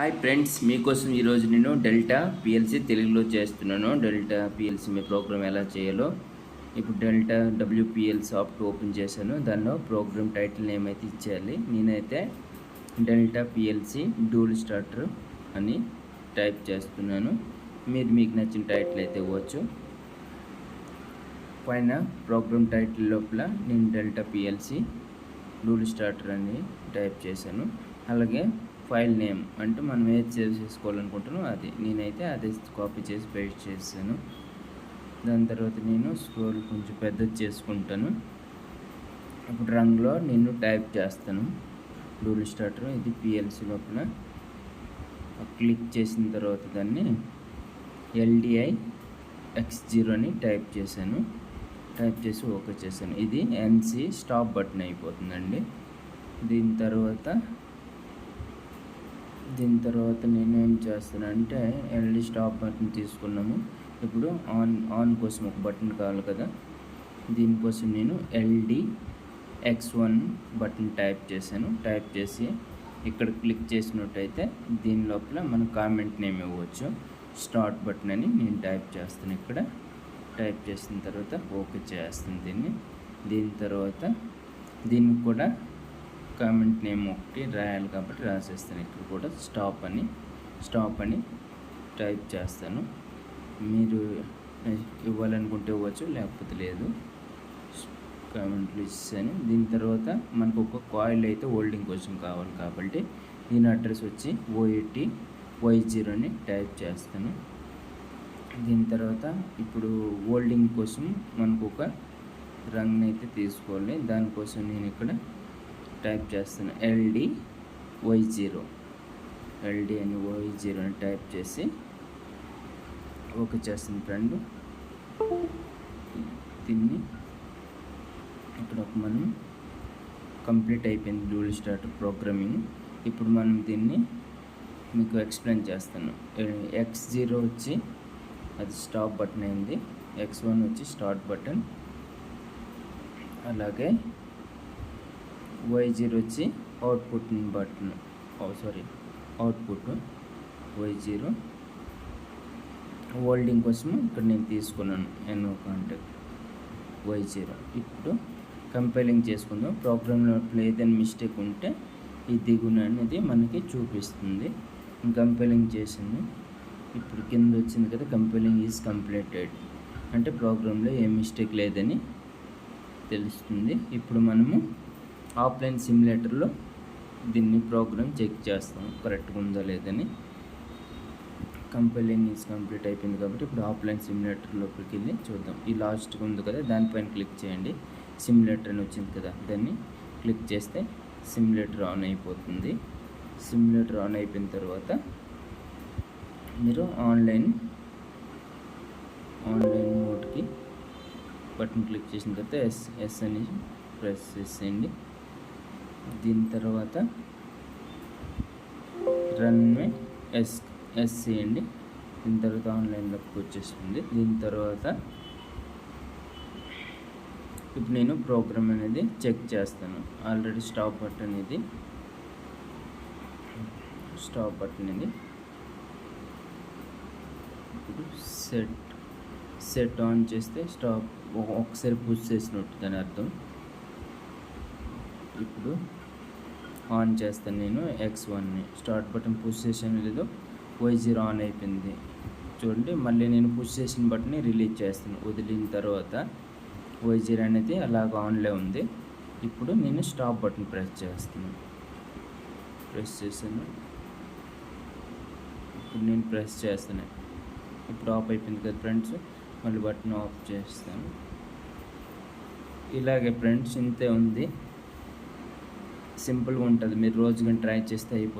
Hi friends, మీకోసం ఈరోజు నేను డెల్టా పిఎల్సి తెలుగులో చేస్తున్నాను. డెల్టా పిఎల్సి మీ ప్రోగ్రామ్ ఎలా చేయాలో ఇప్పుడు డెల్టా డబ్ల్యూపిఎల్ సాఫ్ట్ ఓపెన్ చేశాను. దానిలో ప్రోగ్రామ్ టైటిల్ నేమ్ అయితే ఇచ్చేయాలి. నేనైతే డెల్టా పిఎల్సి డూల్ స్టార్టర్ అని టైప్ చేస్తున్నాను. మీరు మీకు నచ్చిన టైటిల్ అయితే ఇవ్వచ్చు. పైన ప్రోగ్రామ్ టైటిల్ లోపల నేను డెల్టా పిఎల్సి డూల్ స్టార్టర్ అని టైప్ చేశాను. అలాగే ఫైల్ నేమ్ అంటే మనం ఏది సేవ్ చేసుకోవాలనుకుంటున్నామో అది నేనైతే అదే కాపీ చేసి పేస్ట్ చేశాను. దాని తర్వాత నేను స్క్రోల్ కొంచెం పెద్దది చేసుకుంటాను. ఇప్పుడు రంగులో నేను టైప్ చేస్తాను డూల్ స్టార్టర్. ఇది పిఎల్సి లోపల క్లిక్ చేసిన తర్వాత దాన్ని LDI X0 అని టైప్ చేశాను. టైప్ చేసి ఓకే చేశాను. ఇది NC స్టాప్ బటన్ అయిపోతుందండి. దీని తర్వాత నేనేం చేస్తానంటే LD స్టాప్ బటన్ తీసుకున్నాము. ఇప్పుడు ఆన్ కోసం ఒక బటన్ కావాలి కదా, దీనికోసం నేను LD X1 బటన్ టైప్ చేశాను. టైప్ చేసి ఇక్కడ క్లిక్ చేసినట్టయితే దీని లోపల మనం కామెంట్ నేమ్ ఇవ్వచ్చు. స్టార్ట్ బటన్ అని నేను టైప్ చేస్తాను. ఇక్కడ టైప్ చేసిన తర్వాత ఓకే చేస్తాను. దీని తర్వాత దీనికి కూడా కామెంట్ నేమ్ ఒకటి రాయాలి కాబట్టి రాసేస్తాను. ఇక్కడ కూడా స్టాప్ అని టైప్ చేస్తాను. మీరు ఇవ్వాలనుకుంటే ఇవ్వచ్చు, లేకపోతే లేదు. కామెంట్లు ఇచ్చాను. దీని తర్వాత మనకు ఒక కాయిల్ అయితే హోల్డింగ్ కోసం కావాలి కాబట్టి దీని అడ్రస్ వచ్చి OETY0 అని టైప్ చేస్తాను. దీని తర్వాత ఇప్పుడు హోల్డింగ్ కోసం మనకు ఒక రంగుని అయితే తీసుకోవాలి. దానికోసం నేను ఇక్కడ టైప్ చేస్తాను LDY0 అని టైప్ చేసి ఓకే చేస్తాను ఫ్రెండ్. దీన్ని ఇక్కడ మనం కంప్లీట్ అయిపోయింది డూల్ స్టార్టర్ ప్రోగ్రామింగ్. ఇప్పుడు మనం దీన్ని మీకు ఎక్స్ప్లెయిన్ చేస్తాను. X0 వచ్చి అది స్టాప్ బటన్ అయింది. X1 వచ్చి స్టార్ట్ బటన్, అలాగే Y0 వచ్చి output button. Output Y0 holding కోసం ఇక్కడ నేను తీసుకున్నాను NO కాంటాక్ట్ Y0. ఇప్పుడు కంపైలింగ్ చేసుకుందాం. ప్రోగ్రామ్లో ఏదైనా మిస్టేక్ ఉంటే ఈ దిగున అనేది మనకి చూపిస్తుంది. కంపైలింగ్ చేసింది. ఇప్పుడు కింద వచ్చింది కదా, కంపైలింగ్ ఈజ్ కంప్లీటెడ్ అంటే ప్రోగ్రాంలో ఏ మిస్టేక్ లేదని తెలుస్తుంది. ఇప్పుడు మనము ఆఫ్లైన్ సిమ్యులేటర్లో దీన్ని ప్రోగ్రామ్ చెక్ చేస్తాం కరెక్ట్గా ఉందా లేదని. కంపైలింగ్ ఈజ్ కంప్లీట్ అయిపోయింది కాబట్టి ఇప్పుడు ఆఫ్లైన్ సిమ్యులేటర్లోకి వెళ్ళి చూద్దాం. ఈ లాస్ట్గా ఉంది కదా, దానిపైన క్లిక్ చేయండి. సిమ్యులేటర్ అని వచ్చింది కదా, దాన్ని క్లిక్ చేస్తే సిమ్యులేటర్ ఆన్ అయిపోతుంది. సిమ్యులేటర్ ఆన్ అయిపోయిన తర్వాత మీరు ఆన్లైన్ మోడ్కి బటన్ క్లిక్ చేసిన తర్వాత ఎస్ అని ప్రెస్ చేసేయండి. దీని తర్వాత రన్ ఎస్ చేయండి. దీని తర్వాత ఆన్లైన్లోకి వచ్చేస్తుంది. దీని తర్వాత ఇప్పుడు నేను ప్రోగ్రామ్ అనేది చెక్ చేస్తాను. ఆల్రెడీ స్టాప్ బటన్ ఇది ఇప్పుడు సెట్ ఆన్ చేస్తే స్టాప్ ఒకసారి పుష్ చేసినట్టు దాని అర్థం. ఇప్పుడు ఆన్ చేస్తాను నేను X1ని. స్టార్ట్ బటన్ పుష్ చేసాను లేదో Y0 ఆన్ అయిపోయింది చూడండి. మళ్ళీ నేను పుష్ చేసిన బటన్ని రిలీజ్ చేస్తాను. వదిలిన తర్వాత Y0 అనేది అలాగ ఆన్లో ఉంది. ఇప్పుడు నేను స్టాప్ బటన్ ప్రెస్ చేస్తాను. ఇప్పుడు నేను ప్రెస్ చేస్తాను. ఇప్పుడు ఆఫ్ అయిపోయింది కదా ఫ్రెండ్స్. మళ్ళీ బటన్ ఆఫ్ చేస్తాను. ఇలాగే ఫ్రెండ్స్ ఇంతే ఉంది. సింపుల్గా ఉంటుంది. మీరు రోజుగా ట్రై చేస్తే అయిపోతుంది.